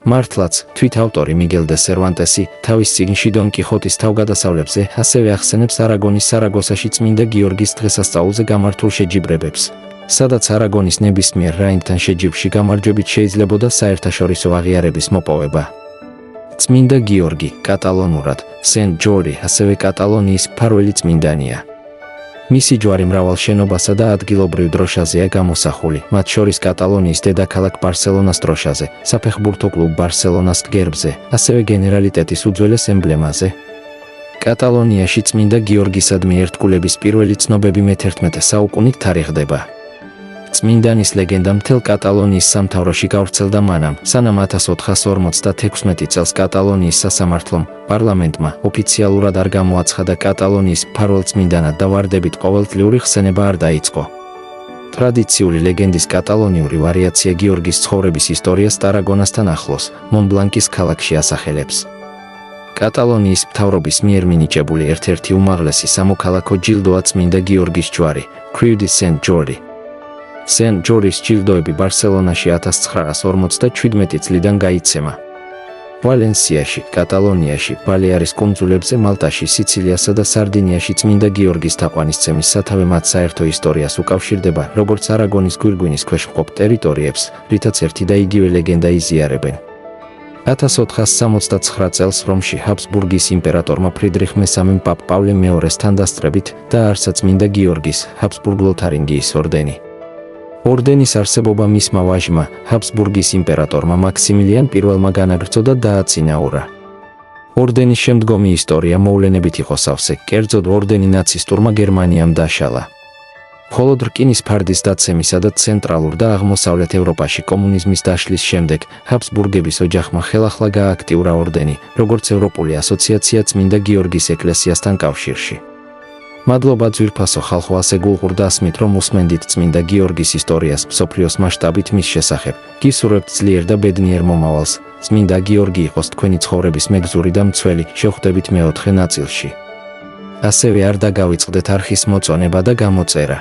მართლაც, თვით ავტორი მიგელ დე სერვანტესი თავის წიგნში დონ კიხოტის თავგადასავლებზე ასევე ახსენებს არაგონის სარაგოსაში წმინდა გიორგის დღესასწაულზე გამართულ შეჯიბრებებს, სადაც არაგონის ნებისმიერ რაინდთან შეჯიბრში გამარჯვებით შეიძლებოდა საერთაშორისო აღიარების მოპოვება. წმინდა გიორგი, კატალონურად, სენ ჯორი, ასევე კატალონიის მფარველი წმინდანია. მისი ჯვარი მრავალ შენობასა და ადგილობრივ დროშაზეა გამოსახული, მათ შორის კატალონიის დედაქალაქ ბარსელონას დროშაზე, საფეხბურთო კლუბ ბარსელონას გერბზე, ასევე გენერალიტეტის უძველეს ემბლემაზე. კატალონიაში წმინდა გიორგისადმი ერთგულების პირველი ცნობები მე-11 საუკუნით თარიღდება. წმინდანის ლეგენდა მთელ კატალონიის სამთავროში გავრცელდა მანამ, სანამ 1456 წელს კატალონიის სასამართლომ, პარლამენტმა ოფიციალურად არ გამოაცხადა კატალონიის მფარველ წმინდანად და ვარდებით ყოველწლიური ხსენება არ დაიწყო. ტრადიციული ლეგენდის კატალონიური ვარიაცია გიორგის ცხოვრების ისტორიას ტარაგონასთან ახლოს, მონბლანკის ქალაქში ასახელებს. კატალონიის მთავრობის მიერ მინიჭებული ერთ-ერთი უმაღლესი სამოქალაქო ჯილდოა წმინდა გიორგის ჯვარი, Creu de Sant Jordi. სენ ჯორის ჯილდოები ბარსელონაში 1957 წლიდან გაიცემა. ვალენსიაში, კატალონიაში, ბალეარის კუნძულებზე, მალტაში, სიცილიასა და სარდინიაში წმინდა გიორგის თაყვანისცემის სათავე მათ საერთო ისტორიას უკავშირდება, როგორც არაგონის გვირგვინის ქვეშ მყოფ ტერიტორიებს, რითაც ერთი და იგივე ლეგენდა იზიარებენ. 1469 წელს რომში ჰაბსბურგის იმპერატორმა ფრიდრიხ მესამემ პაპ პავლე მეორეს თანდასწრებით დააარსა წმინდა გიორგის, ჰაბსბურგ-ლოთარინგიის ორდენი. ორდენის არსებობა მისმა ვაჟმა, ჰაბსბურგის იმპერატორმა მაქსიმილიან პირველმა განაგრძო და დააწინაურა. ორდენის შემდგომი ისტორია მოვლენებით იყო სავსე, კერძოდ ორდენი ნაცისტურმა გერმანიამ დაშალა. მხოლოდ რკინის ფარდის დაცემისა და ცენტრალურ და აღმოსავლეთ ევროპაში კომუნიზმის დაშლის შემდეგ, ჰაბსბურგების ოჯახმა ხელახლა გააქტიურა ორდენი, როგორც ევროპული ასოციაცია წმინდა გიორგის ეკლესიასთან კავშირში. მადლობა ძვირფასო ხალხო, ასე გულღურ დასმით, რომ უსმენდით წმინდა გიორგის ისტორიას მსოფლიოს მასშტაბით მის შესახებ. გისურვებთ ძლიერ და ბედნიერ მომავალს. წმინდა გიორგი იყოს თქვენი ცხოვრების მეგზური და მცველი. შევხვდებით მეოთხე ნაწილში. ასევე არ დაგავიწყდეთ არხის მოწონება და გამოწერა.